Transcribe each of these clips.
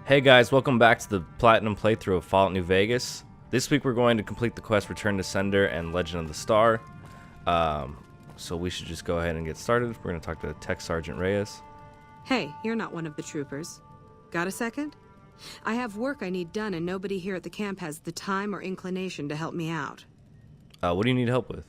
Hey guys, welcome back to the Platinum playthrough of Fallout New Vegas. This week we're going to complete the quest Return to Sender and Legend of the Star. So we should just go ahead and get started. We're going to talk to Tech Sergeant Reyes. Hey, you're not one of the troopers. Got a second? I have work I need done and nobody here at the camp has the time or inclination to help me out. What do you need help with?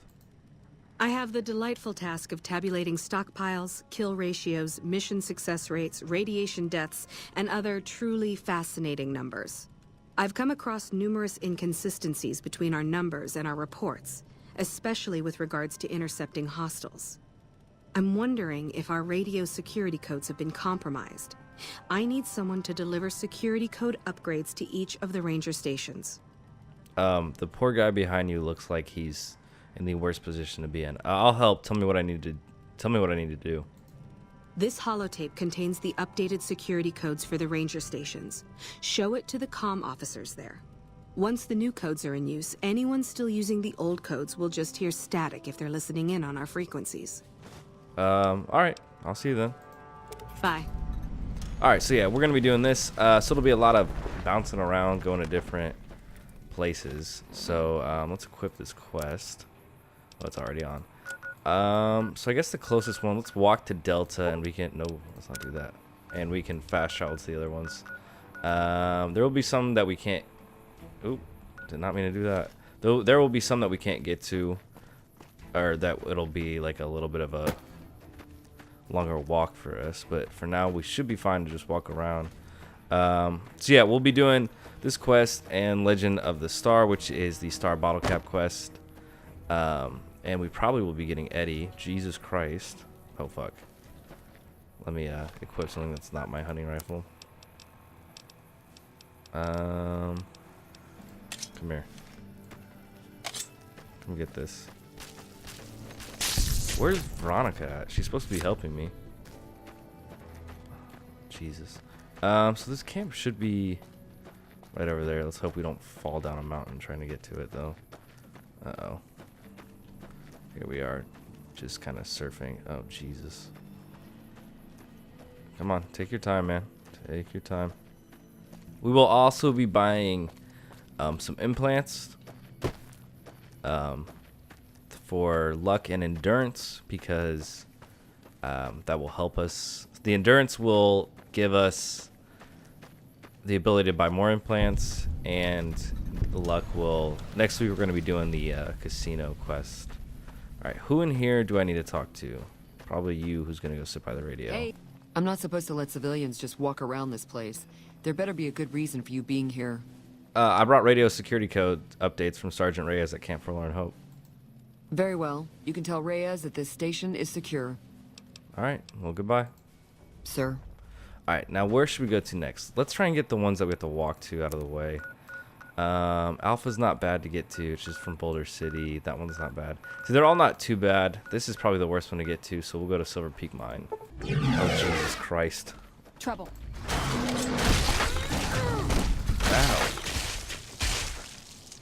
I have the delightful task of tabulating stockpiles, kill ratios, mission success rates, radiation deaths, and other truly fascinating numbers. I've come across numerous inconsistencies between our numbers and our reports, especially with regards to intercepting hostiles. I'm wondering if our radio security codes have been compromised. I need someone to deliver security code upgrades to each of the ranger stations. The poor guy behind you looks like he's in the worst position to be in. I'll help. Tell me what I need to do. This holotape contains the updated security codes for the ranger stations. Show it to the comm officers there. Once the new codes are in use, anyone still using the old codes will just hear static if they're listening in on our frequencies. Alright. I'll see you then. Bye. Alright, so yeah, we're going to be doing this. So it'll be a lot of bouncing around, going to different places. So let's equip this quest. Oh, it's already on. So I guess the closest one, let's walk to Delta and we can, no, let's not do that. And we can fast travel to the other ones. There will be some that we can't, oop, did not mean to do that. Though there will be some that we can't get to, or that it'll be like a little bit of a longer walk for us. But for now, we should be fine to just walk around. So yeah, we'll be doing this quest and Legend of the Star, which is the Star Bottle Cap quest. And we probably will be getting Eddie. Jesus Christ. Oh, fuck. Let me equip something that's not my hunting rifle. Come here. Come get this. Where's Veronica at? She's supposed to be helping me. Jesus. So this camp should be right over there. Let's hope we don't fall down a mountain trying to get to it, though. Uh-oh. Here we are, just kind of surfing. Oh, Jesus. Come on, take your time, man. Take your time. We will also be buying some implants for luck and endurance, because that will help us. The endurance will give us the ability to buy more implants, and the luck will... Next week we're going to be doing the casino quest. Alright, who in here do I need to talk to? Probably you, who's going to go sit by the radio. Hey, I'm not supposed to let civilians just walk around this place. There better be a good reason for you being here. I brought radio security code updates from Sergeant Reyes at Camp Forlorn Hope. Very well. You can tell Reyes that this station is secure. Alright, well, goodbye. Sir. Alright, now where should we go to next? Let's try and get the ones that we have to walk to out of the way. Alpha's not bad to get to. It's just from Boulder City. That one's not bad. So they're all not too bad. This is probably the worst one to get to, so we'll go to Silver Peak Mine. Oh, Jesus Christ. Trouble. Ow.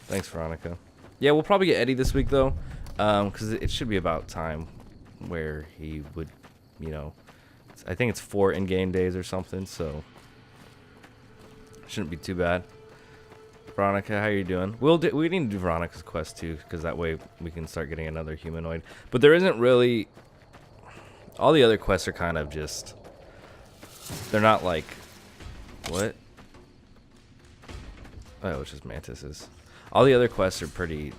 Thanks, Veronica. Yeah, we'll probably get Eddie this week, though, because it should be about time where he would, you know, I think it's 4 in-game days or something, so shouldn't be too bad. Veronica, how you doing? We need to do Veronica's quest too, because that way we can start getting another humanoid. But there isn't really... All the other quests are kind of just... They're not like... What? Oh, it's just mantises. All the other quests are pretty...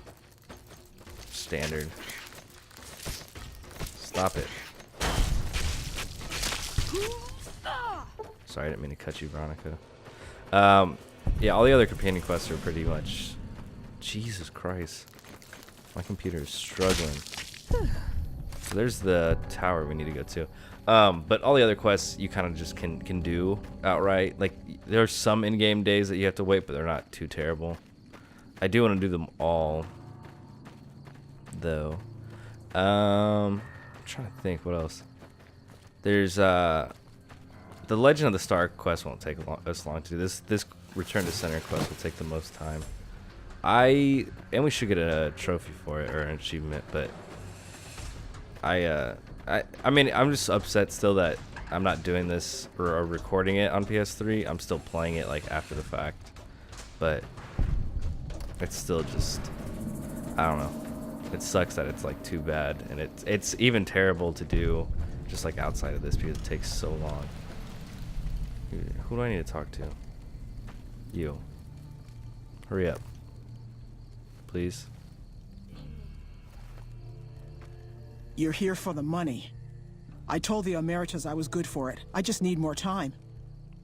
standard. Stop it. Sorry, I didn't mean to cut you, Veronica. Yeah, all the other companion quests are pretty much... Jesus Christ. My computer is struggling. So there's the tower we need to go to. But all the other quests you kind of just can do outright. Like, there's some in-game days that you have to wait, but they're not too terrible. I do want to do them all, though. I'm trying to think what else. There's the Legend of the Star quest won't take as long to do. This Return to Center quest will take the most time. And we should get a trophy for it, or an achievement, but I I mean, I'm just upset still that I'm not doing this or recording it on PS3. I'm still playing it like after the fact, but it's still just, I don't know. It sucks that it's like too bad, and it's even terrible to do just like outside of this because it takes so long. Who do I need to talk to? You. Hurry up, please. You're here for the money. I told the Emeritus I was good for it. I just need more time.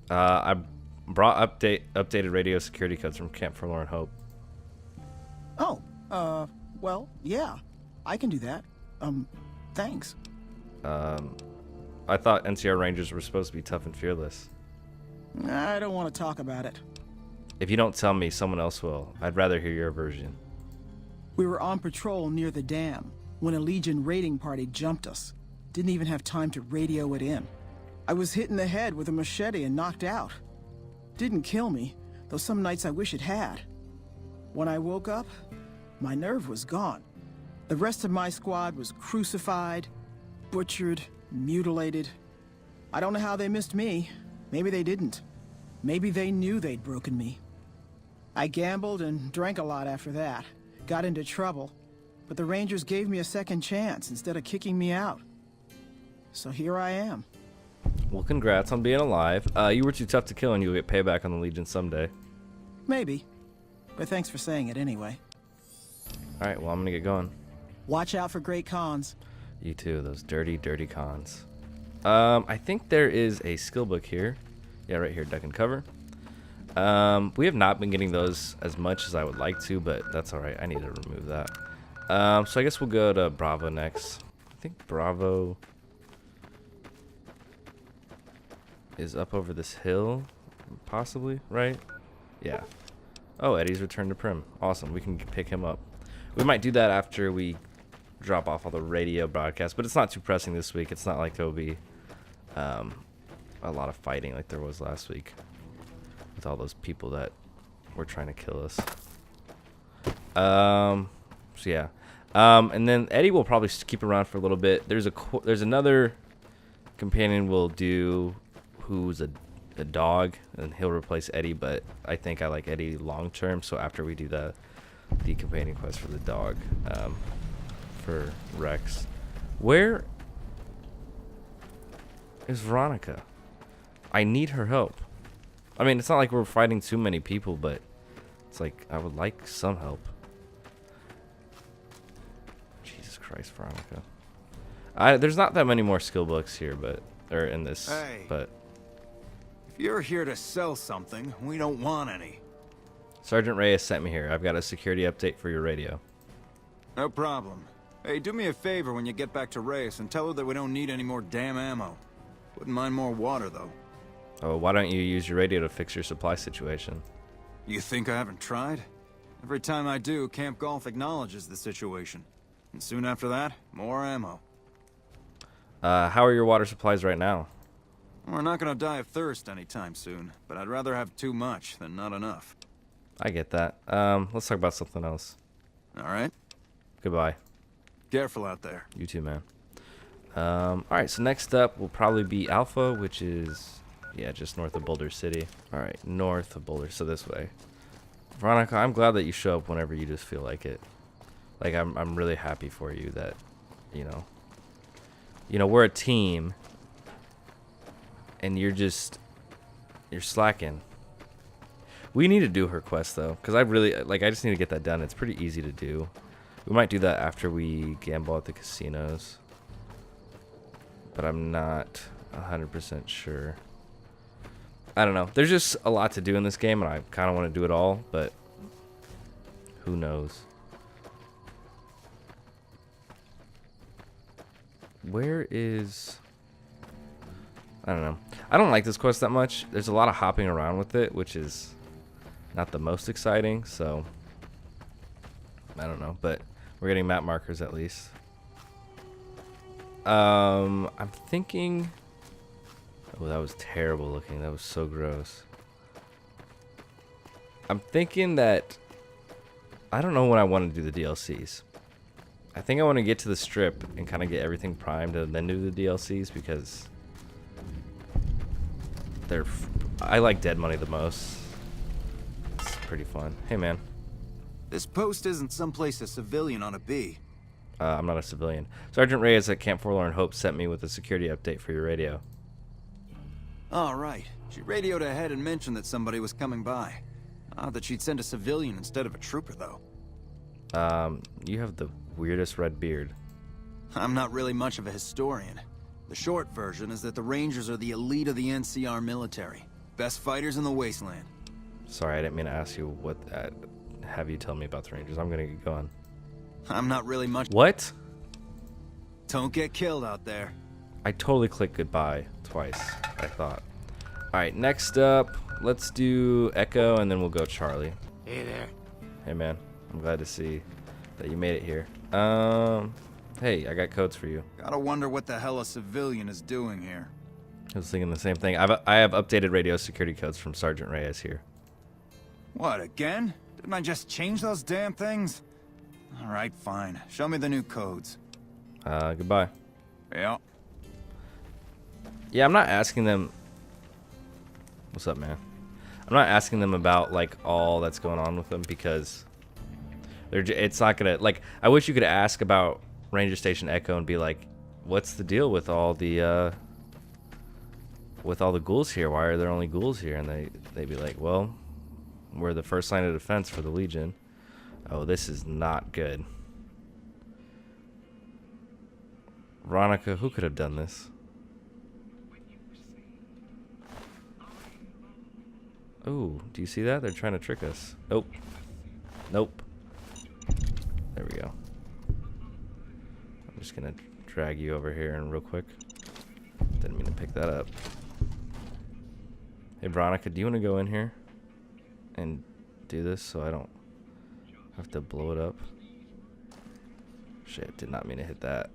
I brought updated radio security codes from Camp Forlorn Hope. Oh, well, yeah. I can do that. Thanks. I thought NCR Rangers were supposed to be tough and fearless. I don't want to talk about it. If you don't tell me, someone else will. I'd rather hear your version. We were on patrol near the dam when a Legion raiding party jumped us. Didn't even have time to radio it in. I was hit in the head with a machete and knocked out. Didn't kill me, though some nights I wish it had. When I woke up, my nerve was gone. The rest of my squad was crucified, butchered, mutilated. I don't know how they missed me. Maybe they didn't. Maybe they knew they'd broken me. I gambled and drank a lot after that. Got into trouble. But the Rangers gave me a second chance instead of kicking me out. So here I am. Well, congrats on being alive. You were too tough to kill, and you'll get payback on the Legion someday. Maybe. But thanks for saying it anyway. Alright, well, I'm gonna get going. Watch out for great cons. You too, those dirty, dirty cons. I think there is a skill book here. Yeah, right here, duck and cover. We have not been getting those as much as I would like to, but that's alright. I need to remove that. So I guess we'll go to Bravo next. I think Bravo is up over this hill, possibly, right? Yeah. Oh, Eddie's returned to Prim. Awesome, we can pick him up. We might do that after we drop off all the radio broadcasts, but it's not too pressing this week. It's not like there'll be a lot of fighting like there was last week with all those people that were trying to kill us. So yeah. And then Eddie will probably keep around for a little bit. There's another companion we'll do who's a dog, and he'll replace Eddie, but I think I like Eddie long term, so after we do the companion quest for the dog, for Rex. Where is Veronica? I need her help. I mean, it's not like we're fighting too many people, but it's like I would like some help. Jesus Christ, Veronica. There's not that many more skill books here, or in this, Hey. but If you're here to sell something, we don't want any. Sergeant Reyes sent me here. I've got a security update for your radio. No problem. Hey, do me a favor when you get back to Reyes and tell her that we don't need any more damn ammo. Wouldn't mind more water, though. Oh, why don't you use your radio to fix your supply situation? You think I haven't tried? Every time I do, Camp Golf acknowledges the situation. And soon after that, more ammo. How are your water supplies right now? We're not gonna die of thirst anytime soon, but I'd rather have too much than not enough. I get that. Let's talk about something else. Alright? Goodbye. Careful out there. You too, man. Alright, so next up will probably be Alpha, which is, yeah, just north of Boulder City. Alright, north of Boulder, so this way. Veronica, I'm glad that you show up whenever you just feel like it. Like, I'm really happy for you that, you know, we're a team, and you're slacking. We need to do her quest, though, because I just need to get that done. It's pretty easy to do. We might do that after we gamble at the casinos, but I'm not 100% sure. I don't know. There's just a lot to do in this game, and I kind of want to do it all, but who knows? Where is... I don't know. I don't like this quest that much. There's a lot of hopping around with it, which is not the most exciting, so I don't know, but we're getting map markers at least. I'm thinking... Oh, that was terrible looking. That was so gross. I'm thinking that I don't know when I want to do the DLCs. I think I want to get to the strip and kind of get everything primed and then do the DLCs because I like Dead Money the most. It's pretty fun. Hey, man. This post isn't someplace a civilian ought to be. I'm not a civilian. Sergeant Reyes at Camp Forlorn Hope sent me with a security update for your radio. All right. She radioed ahead and mentioned that somebody was coming by. Odd that she'd send a civilian instead of a trooper, though. You have the weirdest red beard. I'm not really much of a historian. The short version is that the Rangers are the elite of the NCR military. Best fighters in the wasteland. Sorry, I didn't mean to ask you what have you tell me about the Rangers. I'm gonna get going. I'm not really much... What? Don't get killed out there. I totally clicked goodbye twice, I thought. Alright, next up, let's do Echo and then we'll go Charlie. Hey there. Hey man, I'm glad to see that you made it here. Hey, I got codes for you. Gotta wonder what the hell a civilian is doing here. I was thinking the same thing. I have updated radio security codes from Sergeant Reyes here. What, again? Didn't I just change those damn things? Alright, fine. Show me the new codes. Goodbye. Yeah. Yeah, I'm not asking them... What's up, man? I'm not asking them about, like, all that's going on with them because... it's not gonna... Like, I wish you could ask about Ranger Station Echo and be like, what's the deal with all the, ghouls here? Why are there only ghouls here? And they'd be like, well, we're the first line of defense for the Legion. Oh, this is not good. Veronica, who could have done this? Oh, do you see that? They're trying to trick us. Nope. Nope. There we go. I'm just gonna drag you over here and real quick. Didn't mean to pick that up. Hey, Veronica, do you want to go in here and do this so I don't have to blow it up? Shit, did not mean to hit that.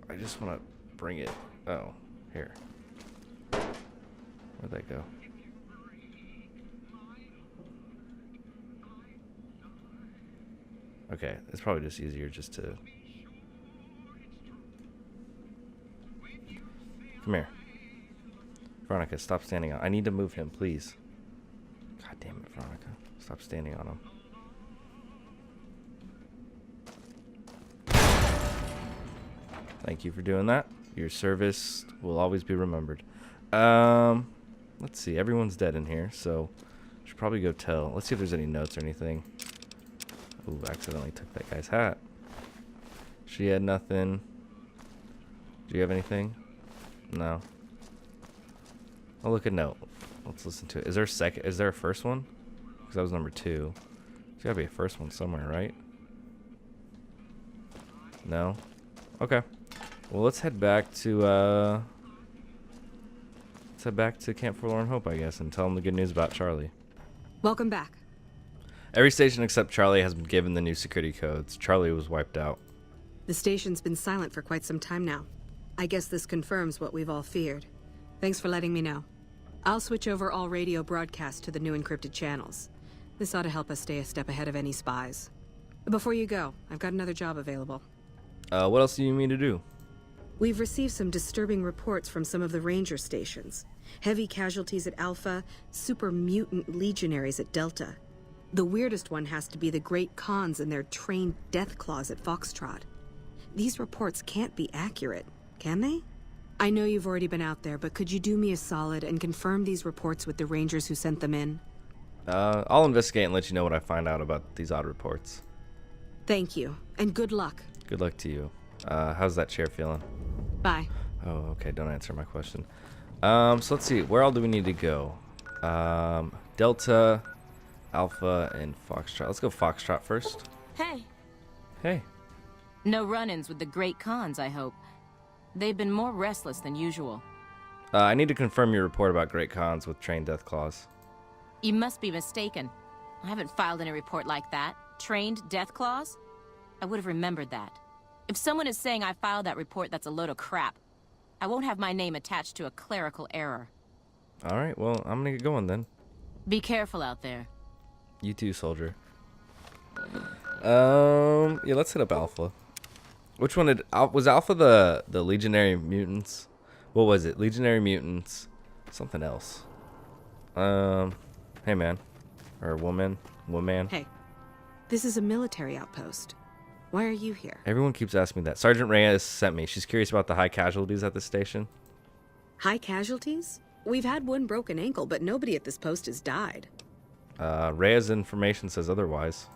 I just want to bring it. Oh, here. Where'd that go? Okay, it's probably just easier just to... Come here. Veronica, stop standing on... I need to move him, please. God damn it, Veronica. Stop standing on him. Thank you for doing that. Your service will always be remembered. Let's see. Everyone's dead in here, so... Should probably go tell. Let's see if there's any notes or anything. Ooh, accidentally took that guy's hat. She had nothing. Do you have anything? No. I'll look at note. Let's listen to it. Is there a second? Is there a first one? Because that was number 2. There's gotta be a first one somewhere, right? No? Okay. Well, let's head back to Camp Forlorn Hope, I guess, and tell them the good news about Charlie. Welcome back. Every station except Charlie has been given the new security codes. Charlie was wiped out. The station's been silent for quite some time now. I guess this confirms what we've all feared. Thanks for letting me know. I'll switch over all radio broadcasts to the new encrypted channels. This ought to help us stay a step ahead of any spies. Before you go, I've got another job available. What else do you mean to do? We've received some disturbing reports from some of the ranger stations. Heavy casualties at Alpha, super mutant legionaries at Delta. The weirdest one has to be the Great Khans and their trained death claws at Foxtrot. These reports can't be accurate, can they? I know you've already been out there, but could you do me a solid and confirm these reports with the Rangers who sent them in? I'll investigate and let you know what I find out about these odd reports. Thank you, and good luck. Good luck to you. How's that chair feeling? Bye. Oh, okay, don't answer my question. So let's see, where all do we need to go? Delta, Alpha, and Foxtrot. Let's go Foxtrot first. Hey. Hey. No run-ins with the Great Khans, I hope. They've been more restless than usual. I need to confirm your report about Great Khans with trained death claws. You must be mistaken. I haven't filed any report like that. Trained death claws? I would have remembered that. If someone is saying I filed that report, that's a load of crap. I won't have my name attached to a clerical error. Alright, well, I'm gonna get going then. Be careful out there. You too, soldier. Yeah, let's hit up Alpha. Which one was Alpha the Legionary Mutants? What was it? Legionary Mutants. Something else. Hey man. Or woman. Hey, this is a military outpost. Why are you here? Everyone keeps asking me that. Sergeant Reyes sent me. She's curious about the high casualties at the station. High casualties? We've had one broken ankle, but nobody at this post has died. Reyes' information says otherwise.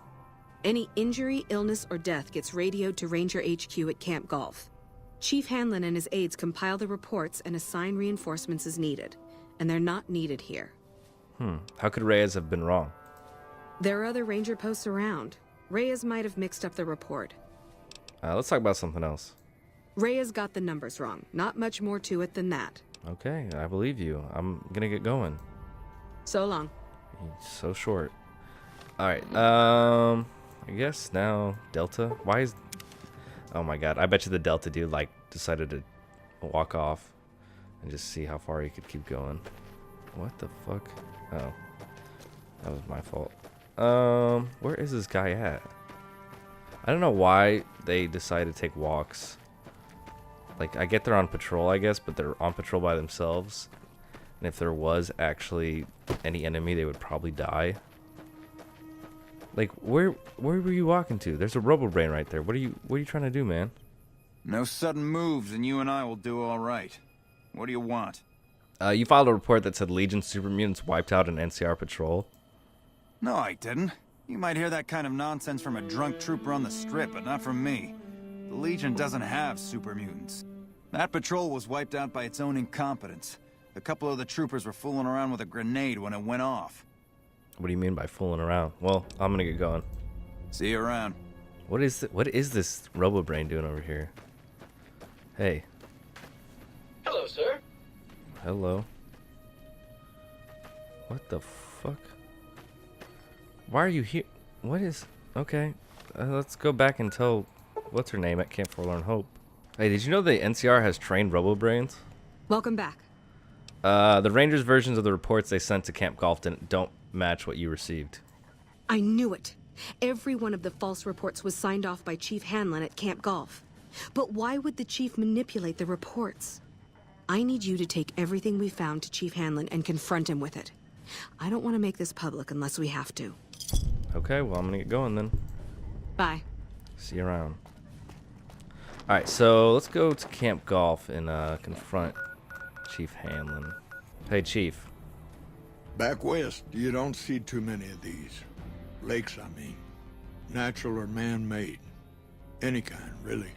Any injury, illness, or death gets radioed to Ranger HQ at Camp Golf. Chief Hanlon and his aides compile the reports and assign reinforcements as needed. And they're not needed here. How could Reyes have been wrong? There are other Ranger posts around. Reyes might have mixed up the report. Let's talk about something else. Reyes got the numbers wrong. Not much more to it than that. Okay, I believe you. I'm gonna get going. So long. So short. Alright, I guess now Delta. Why is... Oh my god, I bet you the Delta dude, like, decided to walk off and just see how far he could keep going. What the fuck? Oh. That was my fault. Where is this guy at? I don't know why they decided to take walks. Like, I get they're on patrol, I guess, but they're on patrol by themselves. And if there was actually any enemy, they would probably die. Like, where were you walking to? There's a robo-brain right there. What are you trying to do, man? No sudden moves, and you and I will do all right. What do you want? You filed a report that said Legion super mutants wiped out an NCR patrol. No, I didn't. You might hear that kind of nonsense from a drunk trooper on the strip, but not from me. The Legion doesn't have super mutants. That patrol was wiped out by its own incompetence. A couple of the troopers were fooling around with a grenade when it went off. What do you mean by fooling around? Well, I'm gonna get going. See you around. What is this robo-brain doing over here? Hey. Hello, sir. Hello. What the fuck? Why are you here? What is... Okay. Let's go back and tell... What's her name at Camp Forlorn Hope? Hey, did you know the NCR has trained robo-brains? Welcome back. The Rangers' versions of the reports they sent to Camp Golf don't match what you received. I knew it. Every one of the false reports was signed off by Chief Hanlon at Camp Golf. But why would the Chief manipulate the reports? I need you to take everything we found to Chief Hanlon and confront him with it. I don't want to make this public unless we have to. Okay, well, I'm gonna get going then. Bye. See you around. Alright, so let's go to Camp Golf and confront Chief Hanlon. Hey, Chief. Back west, you don't see too many of these. Lakes, I mean. Natural or man-made. Any kind, really.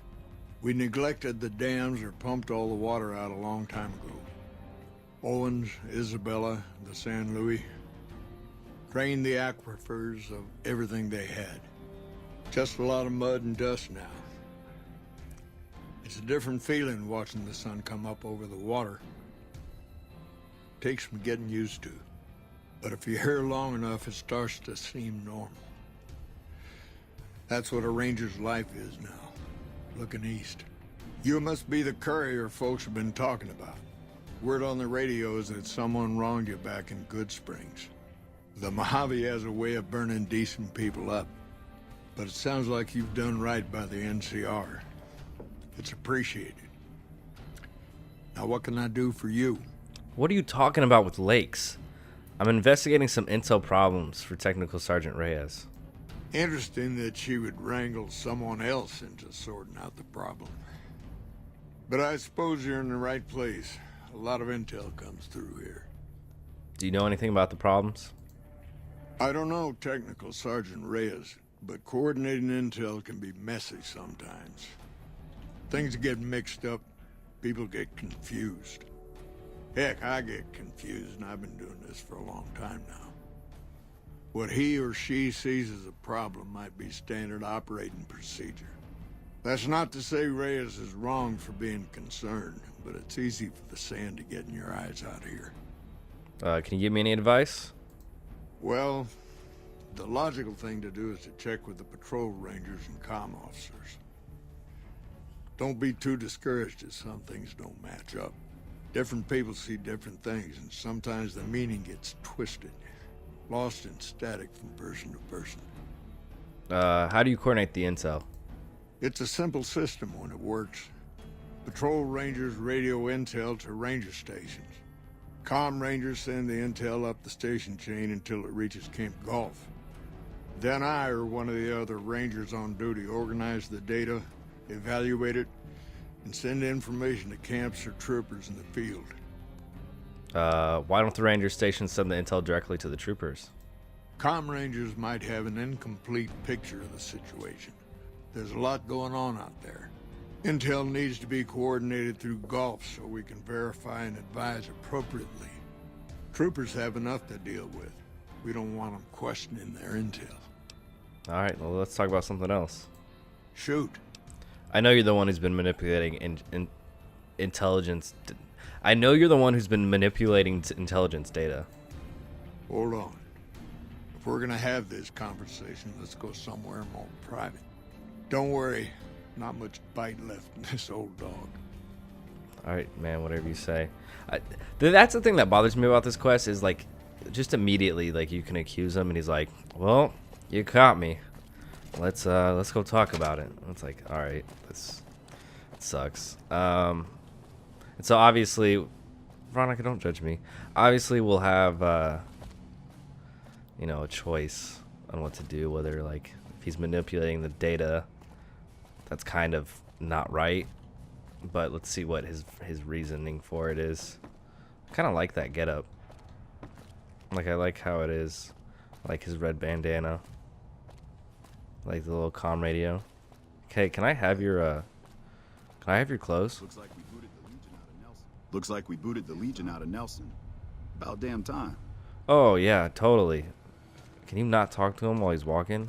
We neglected the dams or pumped all the water out a long time ago. Owens, Isabella, the San Luis. Drained the aquifers of everything they had. Just a lot of mud and dust now. It's a different feeling watching the sun come up over the water. Takes some getting used to. But if you're here long enough, it starts to seem normal. That's what a ranger's life is now, looking east. You must be the courier folks have been talking about. Word on the radio is that someone wronged you back in Good Springs. The Mojave has a way of burning decent people up. But it sounds like you've done right by the NCR. It's appreciated. Now what can I do for you? What are you talking about with lakes? I'm investigating some intel problems for Technical Sergeant Reyes. Interesting that she would wrangle someone else into sorting out the problem. But I suppose you're in the right place. A lot of intel comes through here. Do you know anything about the problems? I don't know Technical Sergeant Reyes, but coordinating intel can be messy sometimes. Things get mixed up, people get confused. Heck, I get confused, and I've been doing this for a long time now. What he or she sees as a problem might be standard operating procedure. That's not to say Reyes is wrong for being concerned, but it's easy for the sand to get in your eyes out here. Can you give me any advice? Well, the logical thing to do is to check with the patrol rangers and comm officers. Don't be too discouraged if some things don't match up. Different people see different things, and sometimes the meaning gets twisted. lost in static from person to person. How do you coordinate the intel? It's a simple system when it works. Patrol rangers radio intel to ranger stations. Comm rangers send the intel up the station chain until it reaches Camp Golf. Then I or one of the other rangers on duty organize the data, evaluate it, and send information to camps or troopers in the field. Why don't the ranger stations send the intel directly to the troopers? Comm rangers might have an incomplete picture of the situation. There's a lot going on out there. Intel needs to be coordinated through Golf so we can verify and advise appropriately. Troopers have enough to deal with. We don't want them questioning their intel. All right, well, let's talk about something else. Shoot. I know you're the one who's been manipulating intelligence. I know you're the one who's been manipulating intelligence data. Hold on. If we're gonna have this conversation, let's go somewhere more private. Don't worry, not much bite left in this old dog. All right, man, whatever you say. That's the thing that bothers me about this quest is, like, just immediately, like, you can accuse him, and he's like, well, you caught me. Let's go talk about it. It's like, all right, this sucks. And so obviously, Veronica, don't judge me. Obviously, we'll have, you know, a choice on what to do. Whether, like, if he's manipulating the data, that's kind of not right. But let's see what his reasoning for it is. I kind of like that getup. Like, I like how it is. I like his red bandana. I like the little comm radio. Okay, can I have your clothes? Looks like we booted the Legion out of Nelson. Looks like we booted the Legion out of Nelson. About damn time. Oh yeah, totally. Can you not talk to him while he's walking?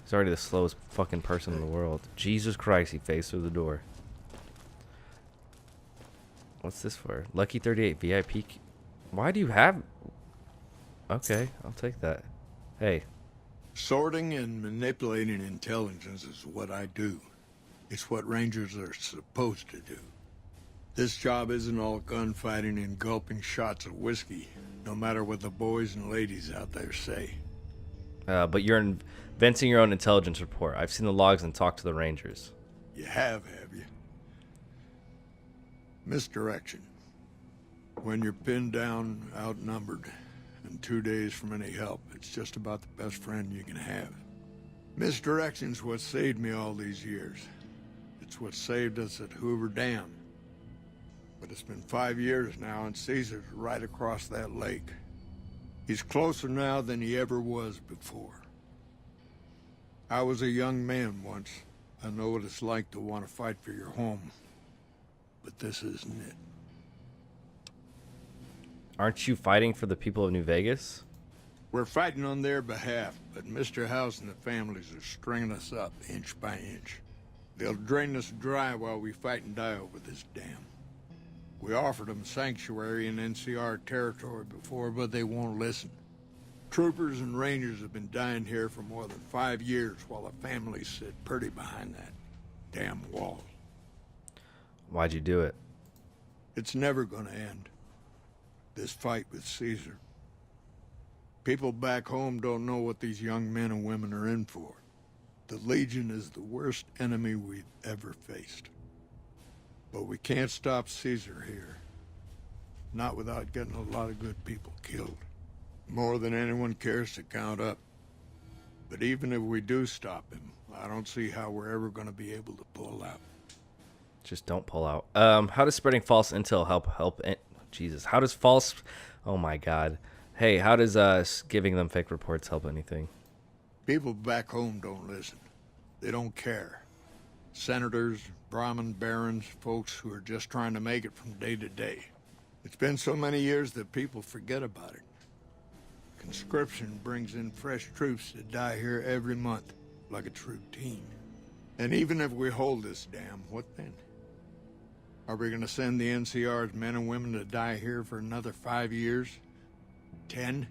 He's already the slowest fucking person in the world. Jesus Christ, he phased through the door. What's this for? Lucky 38 VIP. Why do you have... Okay, I'll take that. Hey. Sorting and manipulating intelligence is what I do. It's what Rangers are supposed to do. This job isn't all gunfighting and gulping shots of whiskey, no matter what the boys and ladies out there say. But you're inventing your own intelligence report. I've seen the logs and talked to the Rangers. You have you? Misdirection. When you're pinned down, outnumbered, and 2 days from any help, it's just about the best friend you can have. Misdirection's what saved me all these years. It's what saved us at Hoover Dam. But it's been 5 years now, and Caesar's right across that lake. He's closer now than he ever was before. I was a young man once. I know what it's like to want to fight for your home. But this isn't it. Aren't you fighting for the people of New Vegas? We're fighting on their behalf, but Mr. House and the families are stringing us up inch by inch. They'll drain us dry while we fight and die over this dam. We offered them sanctuary in NCR territory before, but they won't listen. Troopers and Rangers have been dying here for more than 5 years while the families sit pretty behind that damn wall. Why'd you do it? It's never gonna end. This fight with Caesar. People back home don't know what these young men and women are in for. The Legion is the worst enemy we've ever faced. But we can't stop Caesar here. Not without getting a lot of good people killed. More than anyone cares to count up. But even if we do stop him, I don't see how we're ever going to be able to pull out. Just don't pull out. How does spreading false intel help? Jesus, how does false... Oh my God. Hey, how does giving them fake reports help anything? People back home don't listen. They don't care. Senators, Brahmin barons, folks who are just trying to make it from day to day. It's been so many years that people forget about it. Conscription brings in fresh troops that die here every month, like it's routine. And even if we hold this dam, what then? Are we gonna send the NCR's men and women to die here for another 5 years? 10?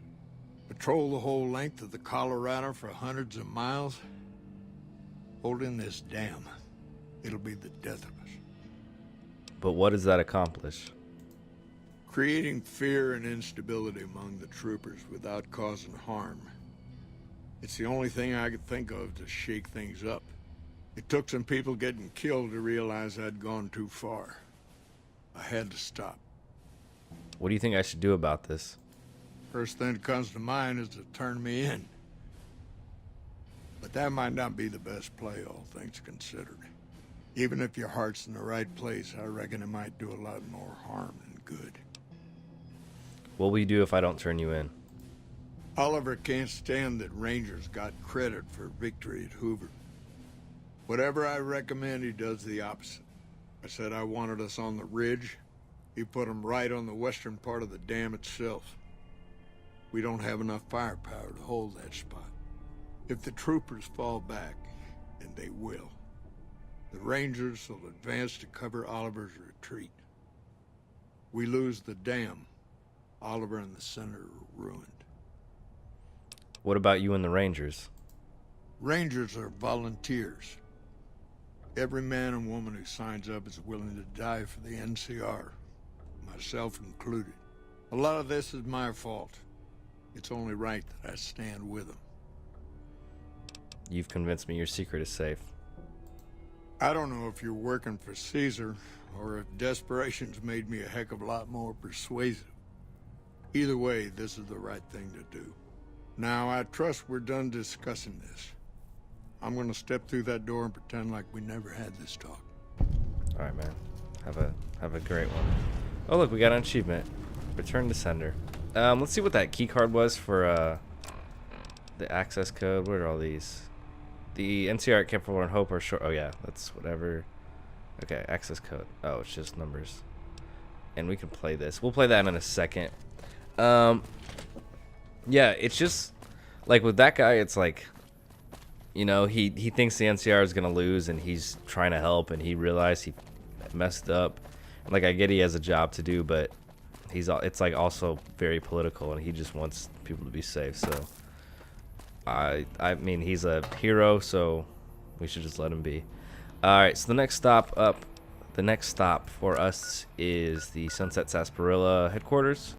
Patrol the whole length of the Colorado for hundreds of miles? Holding this dam, it'll be the death of us. But what does that accomplish? Creating fear and instability among the troopers without causing harm. It's the only thing I could think of to shake things up. It took some people getting killed to realize I'd gone too far. I had to stop. What do you think I should do about this? First thing that comes to mind is to turn me in. But that might not be the best play, all things considered. Even if your heart's in the right place, I reckon it might do a lot more harm than good. What will you do if I don't turn you in? Oliver can't stand that Rangers got credit for victory at Hoover. Whatever I recommend, he does the opposite. I said I wanted us on the ridge. He put them right on the western part of the dam itself. We don't have enough firepower to hold that spot. If the troopers fall back, and they will, the Rangers will advance to cover Oliver's retreat. We lose the dam, Oliver and the center are ruined. What about you and the Rangers? Rangers are volunteers. Every man and woman who signs up is willing to die for the NCR, myself included. A lot of this is my fault. It's only right that I stand with them. You've convinced me your secret is safe. I don't know if you're working for Caesar, or if desperation's made me a heck of a lot more persuasive. Either way, this is the right thing to do. Now, I trust we're done discussing this. I'm gonna step through that door and pretend like we never had this talk. All right, man. Have a great one. Oh, look, we got an achievement. Return to sender. Let's see what that key card was for the access code. What are all these? The NCR at Camp Forlorn and Hope are short. Oh yeah, that's whatever. Okay, access code. Oh, it's just numbers. And we can play this. We'll play that in a second. Yeah, it's just like with that guy, it's like, you know, he thinks the NCR is gonna lose, and he's trying to help, and he realized he messed up. Like, I get he has a job to do, but it's like also very political, and he just wants people to be safe. So I mean, he's a hero, so we should just let him be. All right, so the next stop for us is the Sunset Sarsaparilla headquarters.